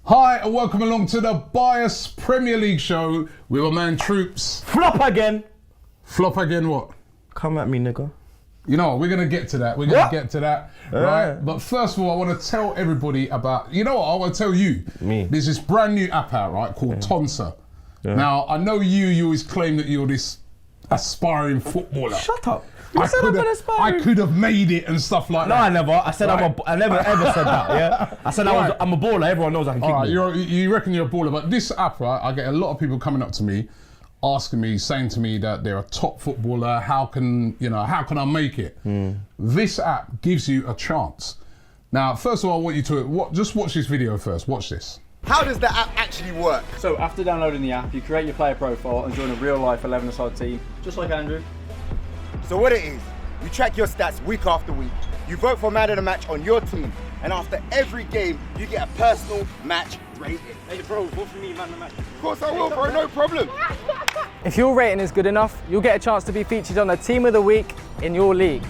Hi and welcome along to the Bias Premier League show with my man Troops. Flop again. Flop again what? Come at me, nigga. You know what, we're going to get to that. Right? But first of all, I want to tell everybody about, you know what, I want to tell you. Me. There's this brand new app out, right, called Tonsa. Yeah. Now, I know you always claim that you're this aspiring footballer. Shut up. I could have made it and stuff like that. No, I never. I said right. I never ever said that. Yeah. I said I'm a baller. Everyone knows I can kick you. You reckon you're a baller, but this app, right? I get a lot of people coming up to me, asking me, saying to me that they're a top footballer. How can I make it? This app gives you a chance. Now, first of all, I want you to just watch this video first. Watch this. How does the app actually work? So after downloading the app, you create your player profile and join a real-life 11-a-side team, just like Andrew. So what it is, you track your stats week after week. You vote for man of the match on your team, and after every game, you get a personal match rating. Hey bro, vote for me, man of the match. Of course I will, bro, no problem. If your rating is good enough, you'll get a chance to be featured on the Team of the Week in your league.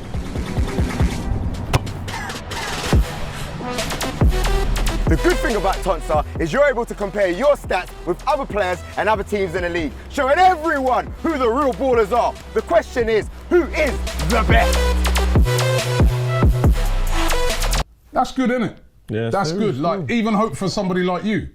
The good thing about Tonsa is you're able to compare your stats with other players and other teams in the league, showing everyone who the real ballers are. The question is, who is the best? That's good, isn't it? Yeah, that's good. Like, even hope for somebody like you,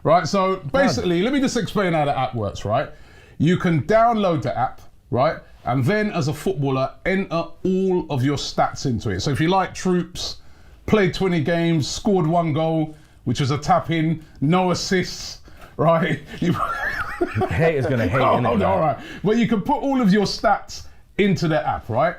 right? So basically, let me just explain how the app works, right? You can download the app, right? And then as a footballer, enter all of your stats into it. So if you like Troops, played 20 games, scored 1 goal, which was a tap-in, no assists, right? Haters gonna hate, innit? All right. But you can put all of your stats into the app, right?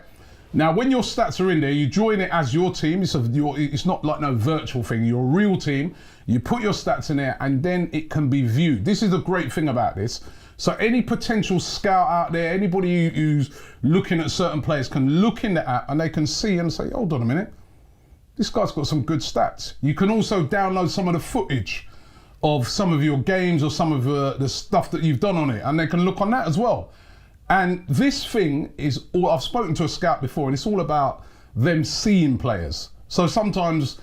Now, when your stats are in there, you join it as your team. It's not like no virtual thing. You're a real team. You put your stats in there, and then it can be viewed. This is the great thing about this. So any potential scout out there, anybody who's looking at certain players can look in the app, and they can see and say, hold on a minute. This guy's got some good stats. You can also download some of the footage of some of your games or some of the stuff that you've done on it, and they can look on that as well. And this thing is all, I've spoken to a scout before, and it's all about them seeing players. So sometimes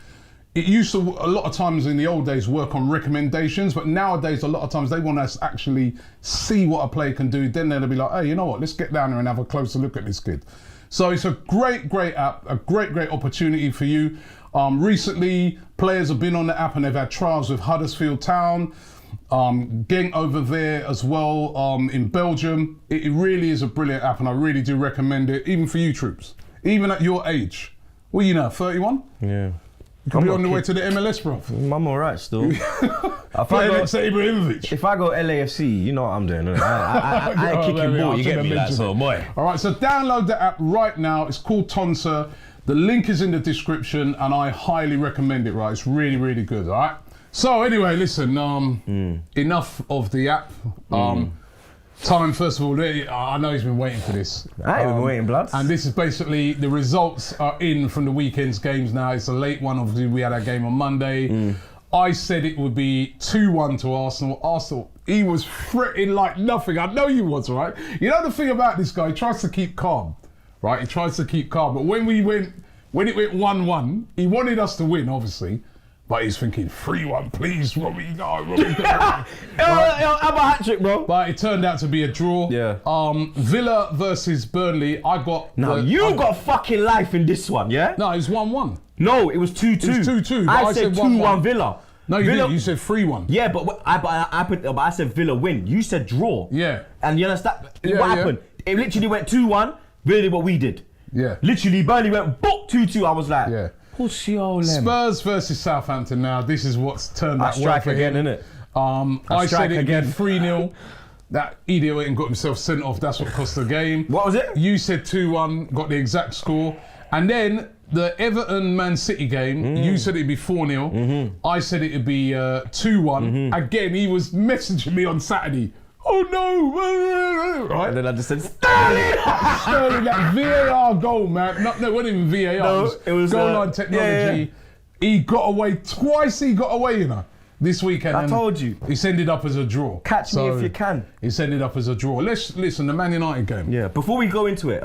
it used to, a lot of times in the old days, work on recommendations, but nowadays a lot of times they want us actually see what a player can do. Then they'll be like, hey, you know what, let's get down there and have a closer look at this kid. So it's a great app, a great opportunity for you. Recently, players have been on the app and they've had trials with Huddersfield Town, Genk over there as well, in Belgium. It really is a brilliant app, and I really do recommend it, even for you Troops. Even at your age. Well, you know, 31? Yeah. You could be on the way to the MLS, bro. I'm alright still. If I go LAFC, you know what I'm doing. I ain't kicking ball, you get me, like, so boy. All right, so download the app right now. It's called Tonsa. The link is in the description, and I highly recommend it, right? It's really good, all right? So anyway, listen, enough of the app. Time, first of all, I know he's been waiting for this. I ain't been waiting, blood. And this is basically, the results are in from the weekend's games now. It's a late one, obviously we had our game on Monday. I said it would be 2-1 to Arsenal. Arsenal, he was fretting like nothing. I know he was, right? You know the thing about this guy, he tries to keep calm, right? He tries to keep calm. But when it went 1-1, he wanted us to win, obviously. But he's thinking, 3-1, please, Robbie, no, Robbie. Have a hat-trick, bro. But it turned out to be a draw. Yeah. Villa versus Burnley, I got... Now, you got fucking life in this one, yeah? No, it was 1-1. No, it was 2-2. It was 2-2. I said 2-1 Villa. No, you didn't. You said 3-1. Yeah, but I said Villa win. You said draw. Yeah. And you understand what happened? It literally went 2-1, really what we did. Yeah. Literally, Burnley went, book, 2-2. I was like... Yeah. Spurs versus Southampton now. This is what's turned out strike well again, innit? I said it again 3-0. That idiot went and got himself sent off. That's what cost the game. What was it? You said 2-1, got the exact score. And then the Everton-Man City game, you said it'd be 4-0. I said it'd be 2-1. Again, he was messaging me on Saturday. Oh no! Right? And then I just said, Sterling! Sterling, that VAR goal, man. No, it wasn't even VAR. No, it was goal line technology. Yeah. He got away twice. He got away, you know, this weekend. I told you. It's ended up as a draw. Catch me if you can. It's ended up as a draw. Let's listen. The Man United game. Yeah. Before we go into it,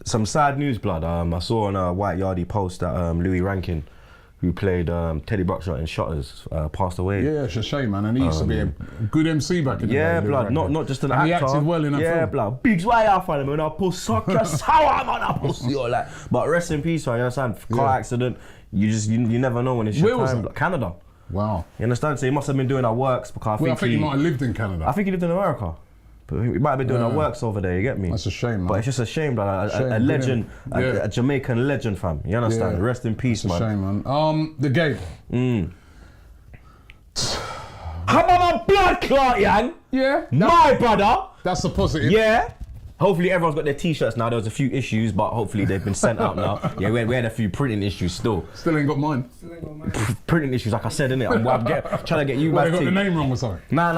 some sad news, blood. I saw on a White Yardie post that Louis Rankin who played Teddy Buckshot in Shutters, passed away. Yeah, it's a shame, man. And he used to be a good MC back in the day. Yeah, blood, not just an and actor. he acted well in that film. Yeah, blood. Biggs, why I find him when I pull sucker sour, man, I pussy all that. But rest in peace, man, you understand? Car accident, you never know when it's your time. Canada. Wow. You understand? So he must have been doing our works because I think he might have lived in Canada. I think he lived in America. But he might have been doing our works over there, you get me? That's a shame, man. But it's just a shame, that a legend, a Jamaican legend, fam. You understand? Yeah. Rest in peace, man. It's a shame, man. The game. How about a blood clot, Yang? Yeah. My brother. That's a positive. Yeah. Hopefully everyone's got their t-shirts now. There was a few issues, but hopefully they've been sent out now. Yeah, we had a few printing issues still. Still ain't got mine. Printing issues, like I said, innit? I'm trying to get you Well, back. they got the name wrong or something. Nah.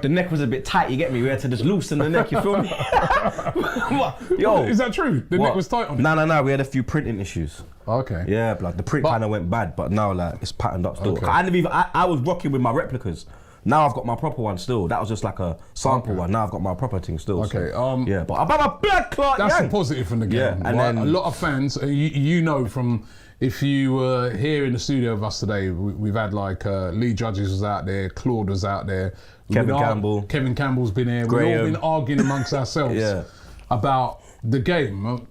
The neck was a bit tight, you get me? We had to just loosen the neck, you feel me? What? Yo. Is that true? The neck was tight on it? Nah. We had a few printing issues. Okay. Yeah, like the print kind of went bad, but now like it's patterned up still. Okay. I was rocking with my replicas. Now I've got my proper one still. That was just like a sample one. Now I've got my proper thing still. Okay. So, yeah, but about my blood clot. That's a positive from the game. Yeah, and right? then a lot of fans. You know from if you were here in the studio with us today, we've had like Lee Judges was out there, Claude was out there, Kevin Campbell. Kevin Campbell's been here. Graham. We've all been arguing amongst ourselves about the game.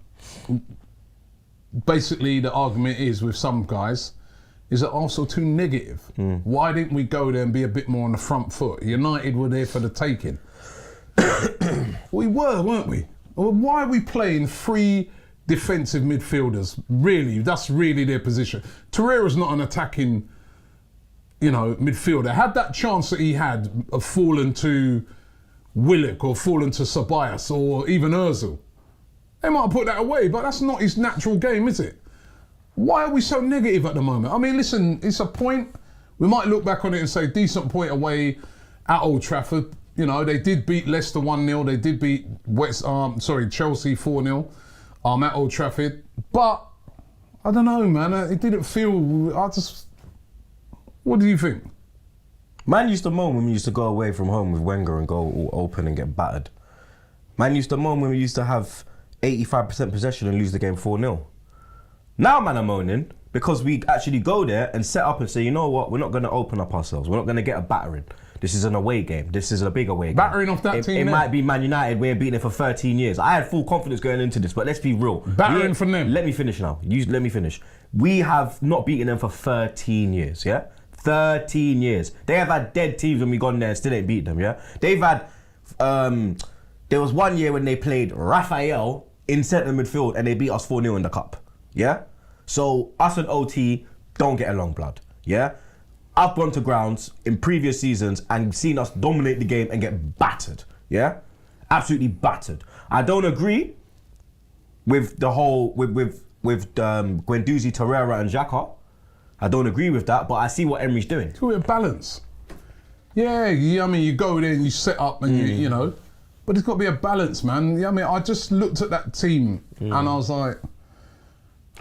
Basically, the argument is with some guys. Is it also too negative? Why didn't we go there and be a bit more on the front foot? United were there for the taking. We were, weren't we? Well, why are we playing three defensive midfielders? Really, that's really their position. Torreira's not an attacking, midfielder. Had that chance that he had of falling to Willock or falling to Ceballos or even Ozil, they might have put that away, but that's not his natural game, is it? Why are we so negative at the moment? I mean, listen, it's a point. We might look back on it and say, decent point away at Old Trafford. They did beat Leicester 1-0. They did beat Chelsea 4-0 at Old Trafford. But, I don't know, man. It didn't feel... What do you think? Man used to moan when we used to go away from home with Wenger and go all open and get battered. Man used to moan when we used to have 85% possession and lose the game 4-0. Now man are moaning because we actually go there and set up and say, you know what, we're not going to open up ourselves. We're not going to get a battering. This is an away game. This is a big away game. Battering off that team. It might be Man United. We're beating it for 13 years. I had full confidence going into this, but let's be real. Battering from them. Let me finish now. Let me finish. We have not beaten them for 13 years, yeah? 13 years. They have had dead teams when we gone there and still ain't beat them, yeah? They've had, there was one year when they played Raphael in centre midfield and they beat us 4-0 in the cup. Yeah? So us and OT don't get along, blood. Yeah? I've gone to grounds in previous seasons and seen us dominate the game and get battered. Yeah? Absolutely battered. I don't agree with the whole with Guendouzi, Torreira and Xhaka. I don't agree with that, but I see what Emery's doing. It's a balance. Yeah, I mean, you go there and you set up and you know, but it's got to be a balance, man. I mean, I just looked at that team and I was like,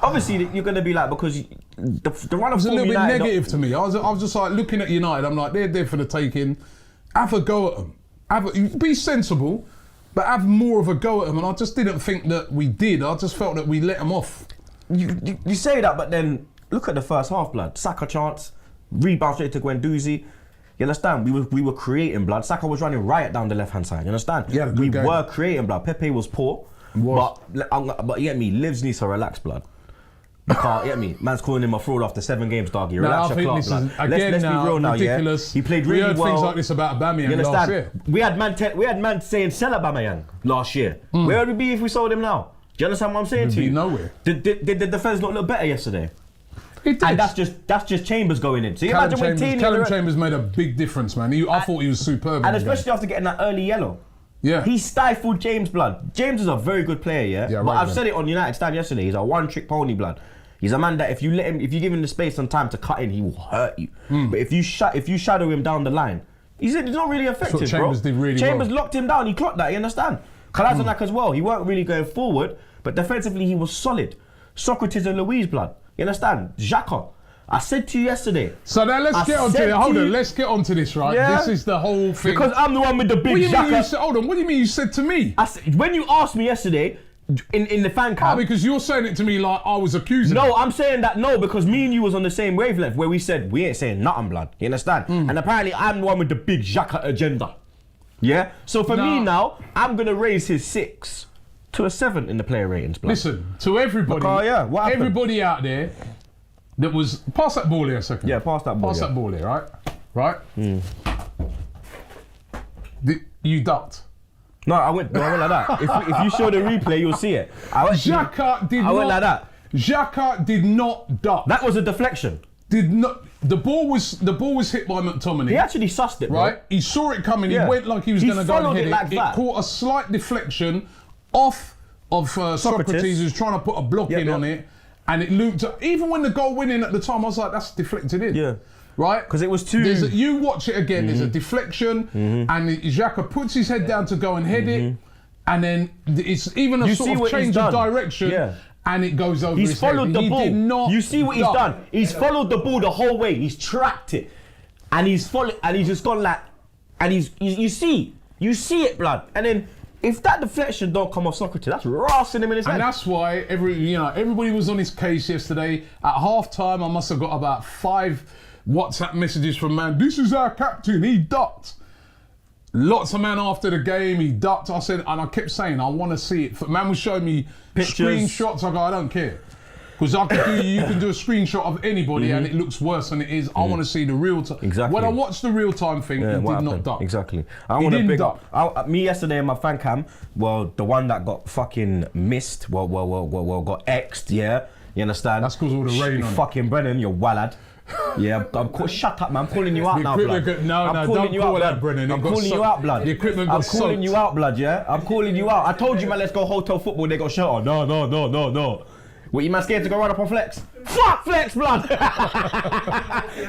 obviously, you're going to be like, because the run of it's a little bit United negative to me. I was just like looking at United. I'm like, they're there for the taking. Have a go at them. Be sensible, but have more of a go at them. And I just didn't think that we did. I just felt that we let them off. You say that, but then look at the first half, blood. Saka chance, rebound straight to Guendouzi. You understand? We were creating, blood. Saka was running right down the left hand side. You understand? Yeah, we were creating, blood. Pepe was poor, but you get me. Livs needs to relax, blood. You can't get me. Man's calling him a fraud after 7 games, doggy. Relax your clock, blood. Let's be real now, ridiculous. Yeah. He played really well. We heard things like this about Aubameyang last year. We had man saying sell Aubameyang last year. Where would we be if we sold him now? Do you understand what I'm saying to you? Nowhere. Did the defence not look better yesterday? It did. And that's just Chambers going in. So you imagine when Callum Chambers made a big difference, man. I thought he was superb. And especially after getting that early yellow. Yeah. He stifled James, blood. James is a very good player, yeah? But I've said it on United Stand yesterday. He's a one-trick pony, blood. He's a man that if you give him the space and time to cut in, he will hurt you. But if you shadow him down the line, he's not really effective, bro. Chambers did really Chambers well. locked him down. He clocked that. You understand? Kolasinac as well. He weren't really going forward, but defensively he was solid. Socrates and Luiz, blood. You understand? Xhaka. I said to you yesterday. So now let's get onto it. Hold on, let's get onto this, right? Yeah? This is the whole thing. Because I'm the one with the big Xhaka. Hold on, what do you mean you said to me? When you asked me yesterday, in the fan Oh, camp. because you're saying it to me like I was accusing. No, I'm saying that no, because me and you was on the same wavelength where we said we ain't saying nothing, blood. You understand? And apparently I'm the one with the big Xhaka agenda. Yeah? So for me now, I'm going to raise his 6 to a 7 in the player ratings, blood. Listen, to everybody, What happened? everybody out there that was... Pass that ball here a second. Yeah, pass that ball. Pass that ball here, right? Right? You ducked. No, I went like that. If you show the replay, you'll see it. Xhaka did not... went like that. Xhaka did not duck. That was a deflection. Did not... The ball was hit by McTominay. He actually sussed it, bro. Right? He saw it coming. Yeah. He went like he was He going to go and followed hit it it. like It that. caught a slight deflection off of Socrates, who's trying to put a block in on it, and it looked. Even when the goal went in at the time, I was like, "That's deflected in." Yeah. Right? Because it was too. You watch it again. There's a deflection, and Xhaka puts his head down to go and head it, and then it's even a You sort see of what change he's of done. direction. Yeah. And it goes over He's his followed head. the He ball. did not You see what he's duck. done? He's followed the ball the whole way. He's tracked it, and he's followed, and he's just gone like, and you see it, blood. And then if that deflection don't come off Socrates, that's rassing him in his head. And that's why everybody was on his case yesterday. At half time, I must have got about 5 WhatsApp messages from man. This is our captain. He ducked. Lots of man after the game, he ducked. I said, and I kept saying, I want to see it. Man was showing me Pictures. screenshots. I go, I don't care. Because you can do a screenshot of anybody and it looks worse than it is. I want to see the real time. Exactly. When I watched the real time thing, he did not duck. Exactly. He want to didn't big duck. up. Me yesterday in my fan cam, well, the one that got fucking missed, got X'd, yeah? You understand? That's 'cause all the rain on it. Fucking Brennan, you wallad. Yeah, shut up, man. I'm calling you out now, blood. don't call that, Brennan. I'm calling you out, blood. The equipment I'm got calling soaked. you out, blood, yeah? I'm calling you out. I told you, man, let's go hotel football. They got shut on. No. What, you man scared to go run up on Flex? Fuck Flex, blood!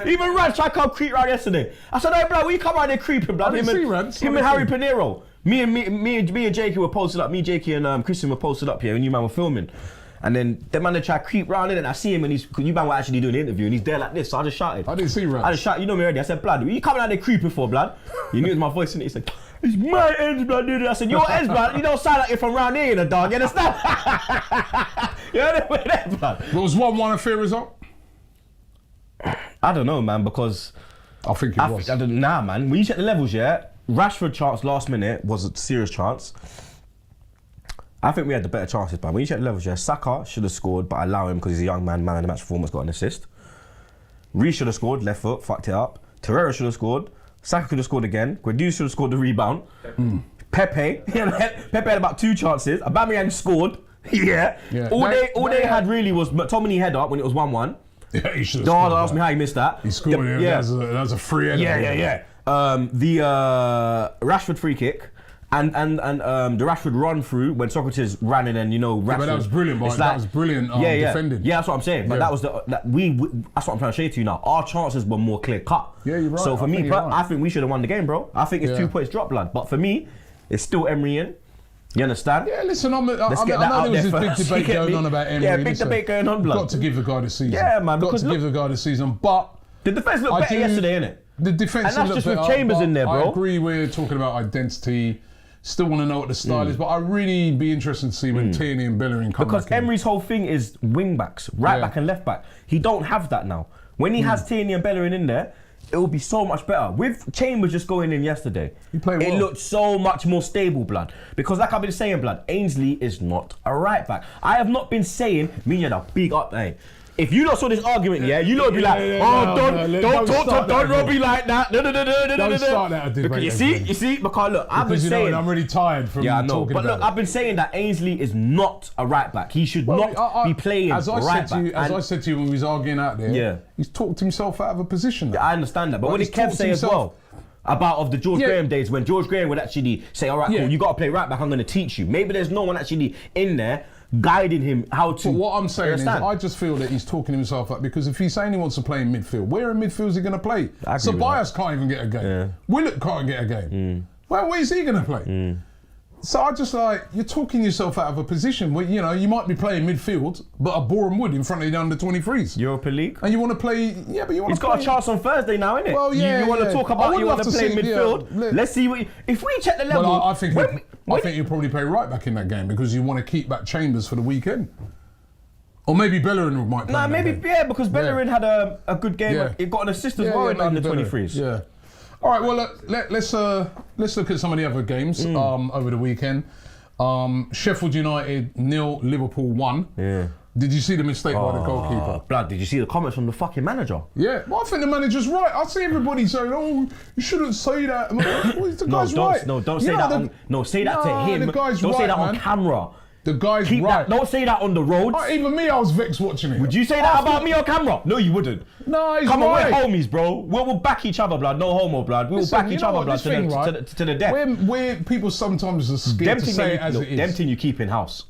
Even Rance tried to come creep round yesterday. I said, hey, blood, will you come around there creeping, blood? I didn't see Rance. Him and Harry Pinero. Me and Jakey were posted up. Me, Jakey and Christian were posted up here and you man were filming. And then the man they try to creep round in and I see him and you man were actually doing the interview and he's there like this, so I just shouted. I didn't see Rance. I just shouted, you know me already. I said, blood, you coming out there creeping for, blood? You knew it was my voice in it. He said, it's my ends, blood, dude. I said, your ends, blood. You don't sound like you're from round here, you know, dog. You understand? You know what I mean, blood? What was 1-1 a fair result? I don't know, man, because I think it was. Nah, man. When you check the levels, yeah, Rashford chance last minute was a serious chance. I think we had the better chances, man. When you check the levels, yeah, Xhaka should have scored, but I allow him because he's a young man of the match performance, got an assist. Reece should have scored, left foot, fucked it up. Torreira should have scored. Saka could have scored again. Guendouzi should have scored the rebound. Pepe had about 2 chances. Aubameyang scored. Yeah. All they had really was McTominay head up when it was 1-1. Yeah, he should have Don't scored. ask me how he missed that. He scored. Yeah. That was a free header. Yeah. The Rashford free kick and the Rashford run through when Socrates ran in and Rashford. But that was brilliant. That was brilliant. Defending. Yeah, that's what I'm saying. But that was that's what I'm trying to say to you now. Our chances were more clear cut. Yeah, you're right. So for I me, think you're right. I think we should have won the game, bro. I think it's 2 points drop, blood. But for me, it's still Emery in. You understand? Yeah, listen, I know get that there out was this there big first. debate You get going me? on about Emery. Yeah, big Listen, debate going on, blood. Got to give the guy the season. Yeah, man, Got because to give the guy the season. But the defense looked better yesterday, innit? the defense And that's looked just with better, Chambers but in there, bro. I agree, we're talking about identity. Still want to know what the style is, but I really be interested to see when Tierney and Bellerin come Because back in. Emery's whole thing is wing backs, right back and left back. He don't have that now. When he has Tierney and Bellerin in there, it will be so much better. With Chambers just going in yesterday, He played well. it looked so much more stable, blood. Because like I've been saying, blood, Ainsley is not a right back. I have not been saying, me and a big up, hey. If you not saw this argument, yeah, you lot be like, don't talk to Robbie like that. Don't start that debate. You see, because look, I've been Because saying, I'm really tired from yeah, I know. talking But about look, I've been saying that Ainsley is not a right back. He should not be playing as I right said to back. you, as I said to you when we was arguing out there, Yeah. he's talked himself out of a position. I understand that. But what he's did Kev talked say as himself- well? About of the George Graham days when George Graham would actually say, all right, Yeah. cool, you got to play right back, I'm going to teach you. Maybe there's no one actually in there guiding him how to. But what I'm saying understand. is, I just feel that he's talking himself up because if he's saying he wants to play in midfield, where in midfield is he going to play? I agree with Ceballos can't even get a game. Yeah. Willock can't get a game. Well, where is he going to play? So I just you're talking yourself out of a position where, you might be playing midfield, but a Boreham Wood in front of the under 23s. Europa League. And you want to play, but you want to play. He's got a chance on Thursday now, innit? Well, yeah, You want to yeah. talk I about would you want love to to play see- midfield. yeah. Let's see what. If we check the level. Well, I think I think he'll probably play right back in that game because you want to keep back Chambers for the weekend. Or maybe Bellerin might play. Nah, in that maybe, game. because Bellerin had a good game. Yeah. He got an assist as well in under maybe 23s. Yeah. All right, well, let's look at some of the other games over the weekend. Sheffield United 0, Liverpool 1. Yeah. Did you see the mistake by the goalkeeper? Blood, did you see the comments from the fucking manager? Yeah, well, I think the manager's right. I see everybody saying, "Oh, you shouldn't say that." Well, the guy's right. Don't say that. Say that to him. The guy's don't right, say that man. on camera. The guy's Keep right. that. Don't say that on the roads. Even me, I was vexed watching it. Would you say that about me on camera? No, you wouldn't. No, he's Come on, right. we're homies, bro. We'll back each other, blood. No homo, blood. We'll Listen, back you each know other, what, blood, this thing, right? to the death. Where people sometimes are scared to say it as it is. Them thing you keep in house.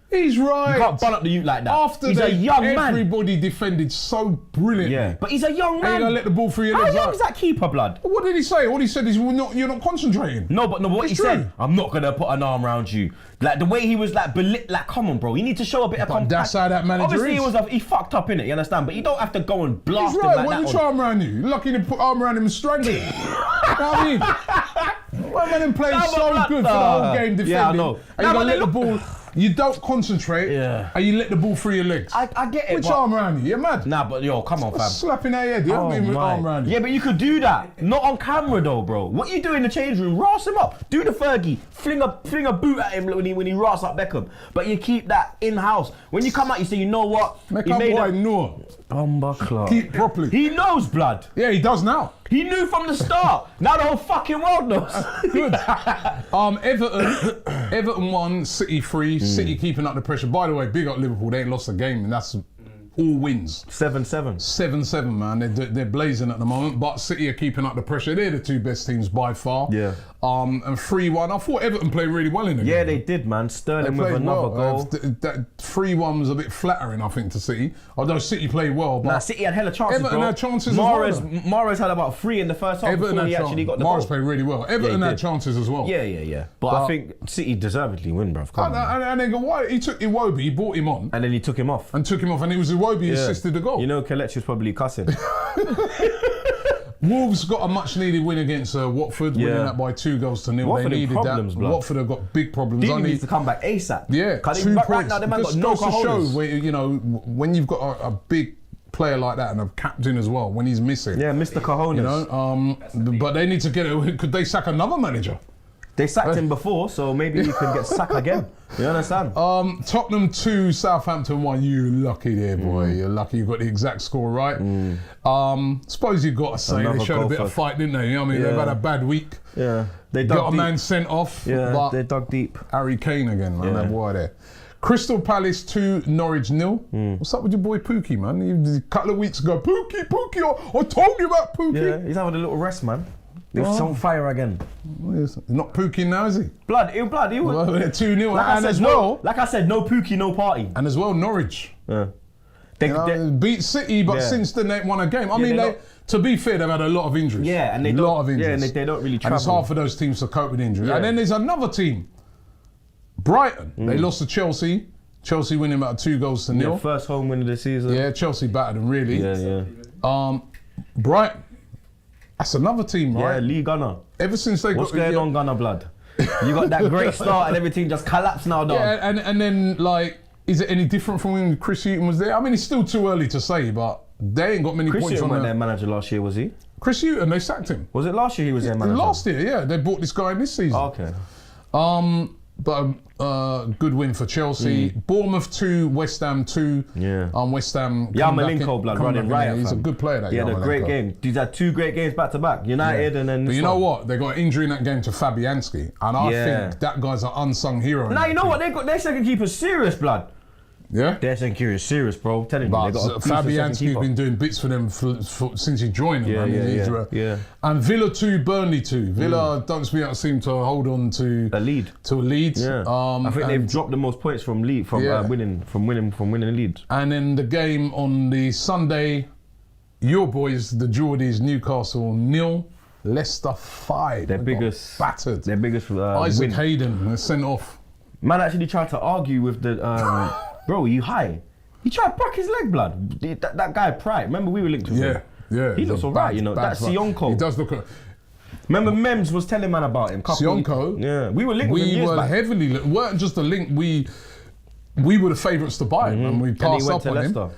He's right. You can't bun up the youth like that. After he's a young man. Everybody defended so brilliantly. Yeah, but he's a young And man. you're gonna let the ball through your How legs. young is that keeper, blood? What did he say? All he said is, you're not concentrating. No, but what It's he true. said, I'm not gonna put an arm around you. Like the way he was like, come on, bro. You need to show a bit of But that's how that manager Obviously, is. he fucked up in it. You understand? But you don't have to go and blast He's him right. like When that. you arm around you, you're lucky to put arm around him and strangle him. You know what I mean? Well, man, playing No, but so like, good for the whole game defending. yeah, I know. And No, you but gotta they let the ball. You don't concentrate. Yeah. And you let the ball through your legs. I get it. Which but- arm around you? You're mad. Nah, but yo, come on, fam. Slapping their head. You Oh haven't even my. arm around you. Yeah, but you could do that. Not on camera though, bro. What you do in the change room? Rass him up. Do the Fergie. Fling a boot at him when he rass up Beckham. But you keep that in house. When you come out, you say, you know what? Make He up made boy a- know. Bumbuckler. Keep properly. He knows, blood. Yeah, he does now. He knew from the start. Now the whole fucking world knows. Good. Everton won, City 3. City keeping up the pressure. By the way, big up Liverpool. They ain't lost a game, and that's all wins. 7-7. 7-7, man. They're blazing at the moment, but City are keeping up the pressure. They're the two best teams by far. Yeah. And 3-1. I thought Everton played really well in the game. Yeah, they did, man. Sterling with played another well. goal. That 3-1 was a bit flattering, I think, to City. Although City played well, but Nah, City had hella chances, Everton bro. had chances as well, though. Mahrez had about 3 in the first half Everton before had he actually got the Mahrez goal. played really well. Everton he had did. chances as well. Yeah. But I think City deservedly win, bruv. Come on. And then why he took Iwobi, he brought him on And then he took him off. and took him off, and it was Iwobi who assisted the goal. You know, Kelechi's probably cussing. Wolves got a much needed win against Watford, winning that by 2-0. Watford They have needed problems, that. blood. Watford have got big problems. Dean needs to come back ASAP. Yeah, 'Cause 2 right points. now, the man got Just no goes to show cojones. where, you know, when you've got a big player like that and a captain as well, when he's missing. Yeah, Mr. Cojones. You know, but they need to get it. Could they sack another manager? They sacked him before, so maybe he can get sacked again. You understand? Tottenham 2, Southampton 1. You lucky there, boy. You're lucky you got the exact score right. Suppose you've got to say Another they showed a goal bit of for- fight, didn't they? You know what I mean, they've had a bad week. Yeah. They Got dug a deep. man sent off. Yeah, but they dug deep. Harry Kane again, man. Yeah. That boy there. Crystal Palace 2, Norwich 0. What's up with your boy Pookie, man? A couple of weeks ago, Pookie, I told you about Pookie. Yeah, he's having a little rest, man. He's on fire again. He's not Pookie now, is he? Blood, he was. Well, they're 2-0. Like I And said, as well, like I said, no Pookie, no party. and as well, Norwich. Yeah. You know, beat City, but Yeah. since then they won a game. I mean, they're not- to be fair, they've had a lot of injuries. Yeah, and they a don't- lot of injuries. yeah, and they don't really And it's travel. hard for those teams to cope with injuries. Yeah. And then there's another team, Brighton. They lost to Chelsea. Chelsea winning about 2-0. Yeah, first home win of the season. Yeah, Chelsea battered them really. Yeah. Brighton. That's another team, Yeah, right? Lee Gunner. Ever since they What's got going on, Gunner blood? You got that great start and everything just collapsed now, dog. Yeah, and then like, is it any different from when Chris Hughton was there? I mean, it's still too early to say, but they ain't got many Chris points Hughton on went their there. manager last year, was he? Chris Hughton, they sacked him. Was it last year he was their manager? Last year, yeah, they bought this guy in this season. Oh, okay. But good win for Chelsea. Bournemouth 2, West Ham 2. Yeah. West Ham. come back Yarmolenko, in- blood, come running back in right. there. He's a good player, that He had a great Yarmolenko. game. He's had 2 great games back to back. United and then. But this you know one. what? They got an injury in that game to Fabianski, and I Yeah. think that guy's an unsung hero. in Now that you know team. what? They got their second keeper serious, blood. Yeah. Their second keeper is serious, bro. I'm telling you, But they got a decent second Fabianski's keeper. been doing bits for them since he joined them. Yeah, man. yeah, yeah. And Villa 2, Burnley 2. Villa don't seem to hold on to A lead. To a lead. Yeah. I think they've dropped the most points from lead Yeah. winning lead. And then the game on the Sunday, your boys, the Geordies, Newcastle 0, Leicester 5. Their They got biggest battered. Their biggest Isaac win. Hayden was sent off. Man actually tried to argue with the bro. You high? He tried to break his leg, blood. That guy Pride. Remember we were linked with him. Yeah. He looks He's a alright, bad, you know. bad That's player. Sionko. He does look. Remember, Mems was telling man about him. Sionko. Yeah, we were linked with him We years were back. heavily linked. Weren't just a link. We were the favourites to buy him, and we And he passed went up to on Leicester. him.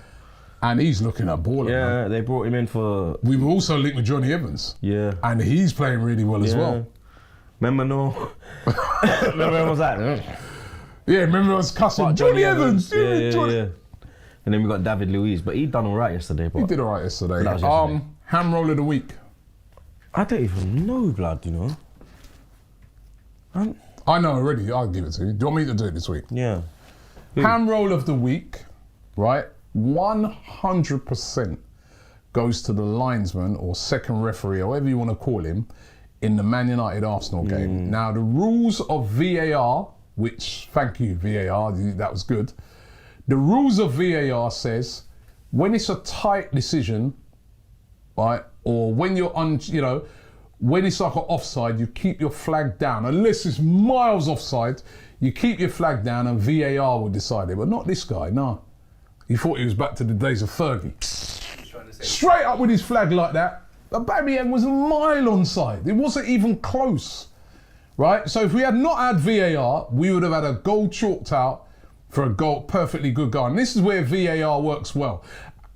And he's looking at baller. Man. Yeah, they brought him in for. We were also linked with Johnny Evans. Yeah. And he's playing really well as Yeah. well. Remember, no? Remember, what was that? Yeah, remember I was cussing Fuck Johnny Evans. Yeah. Johnny. And then we got David Luiz, but he done all right yesterday. But He did all right yesterday. That was yesterday. Ham roll of the week. I don't even know, blood. You know. I know already. I'll give it to you. Do you want me to do it this week? Yeah. Ham roll of the week, right? 100% goes to the linesman or second referee, however you want to call him, in the Man United Arsenal game. Now, the rules of VAR, which, thank you, VAR, that was good. The rules of VAR says when it's a tight decision, right, or when you're when it's like an offside, you keep your flag down. Unless it's miles offside, you keep your flag down and VAR will decide it. But not this guy, no. He thought he was back to the days of Fergie. Straight up with his flag like that. Aubameyang was a mile onside. It wasn't even close, right? So if we had not had VAR, we would have had a goal chalked out for a goal, perfectly good goal. And this is where VAR works well.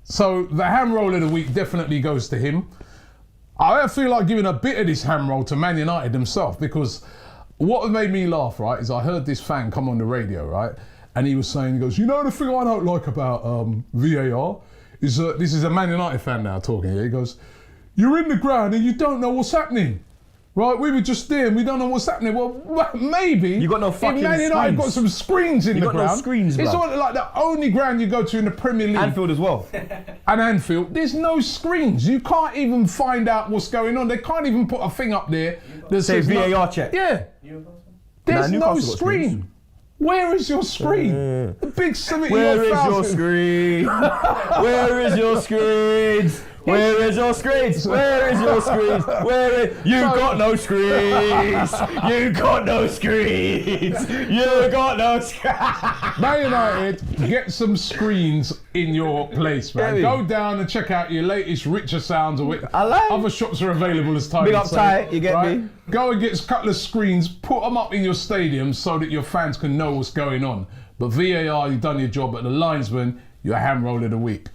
So the ham roll of the week definitely goes to him. I feel like giving a bit of this ham roll to Man United themselves, because what made me laugh, right, is I heard this fan come on the radio, right, and he was saying, he goes, you know the thing I don't like about VAR is this is a Man United fan now talking here. He goes, you're in the ground and you don't know what's happening. Right, we were just there and we don't know what's happening. Well, maybe You got no fucking if Man United screens. got some screens in You the got no ground. screens, It's bruv. all like the only ground you go to in the Premier League. Anfield as well. And Anfield, there's no screens. You can't even find out what's going on. They can't even put a thing up there that Say says VAR check. Yeah. There's no Newcastle got screen. screens. Where is your screen? The big 70 Where is your screen? Where is your screens? Where is your screens? Where is your screens? You got no screens. You got no screens. You got no screens. Man United, get some screens in your place, man. Yeah, Go down and check out your latest Richer Sounds or I like. other shops are available as time. Big up tight, you get me? Go and get a couple of screens, put them up in your stadium so that your fans can know what's going on. But VAR, you've done your job. But the linesman, you're a ham roll of the week.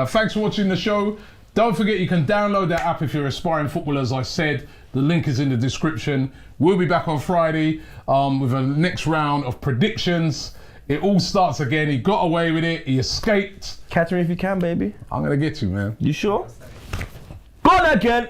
Thanks for watching the show. Don't forget you can download that app if you're aspiring footballer, as I said. The link is in the description. We'll be back on Friday with a next round of predictions. It all starts again. He got away with it. He escaped. Catch me if you can, baby. I'm going to get you, man. You sure? Go on again.